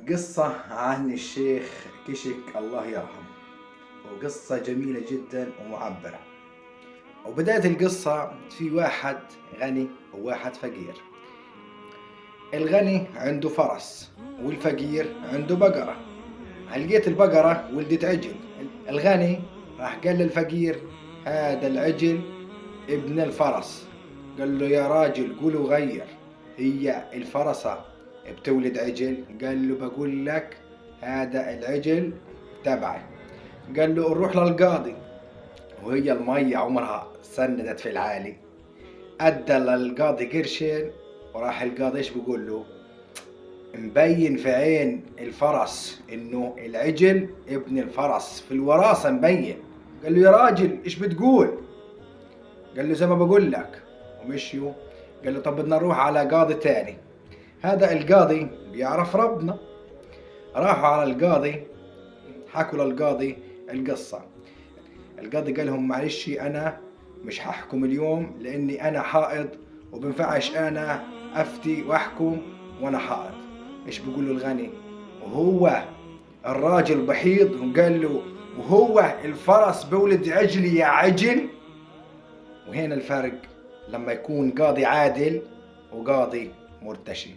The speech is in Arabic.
قصة عن الشيخ كشك الله يرحمه، وقصة جميلة جدا ومعبرة. وبداية القصة في واحد غني وواحد فقير. الغني عنده فرس والفقير عنده بقرة. لقيت البقرة ولدت عجل. الغني راح قال للفقير: هذا العجل ابن الفرس. قال له: يا راجل قولوا غير، هي الفرسة بتولد عجل؟ قال له: بقول لك هذا العجل تبعي. قال له: نروح للقاضي. وهي المية عمرها سندت في العالي. أدى للقاضي قرشين، وراح القاضي ايش بيقول له؟ مبين في عين الفرس انه العجل ابن الفرس، في الوراثة مبين. قال له: يا راجل ايش بتقول؟ قال له: زي ما بقول لك. ومشيوا. قال له: طب بدنا نروح على قاضي تاني. هذا القاضي بيعرف ربنا. راحوا على القاضي، حكوا للقاضي القصة. القاضي قال لهم: معلش أنا مش هحكم اليوم لأني أنا حائض، وبنفعش أنا أفتي وأحكم وأنا حائض. إيش بيقول له الغني؟ وهو الراجل بحيض؟ وقال له: وهو الفرس بولد عجل يا عجل. وهنا الفرق لما يكون قاضي عادل وقاضي مرتشي.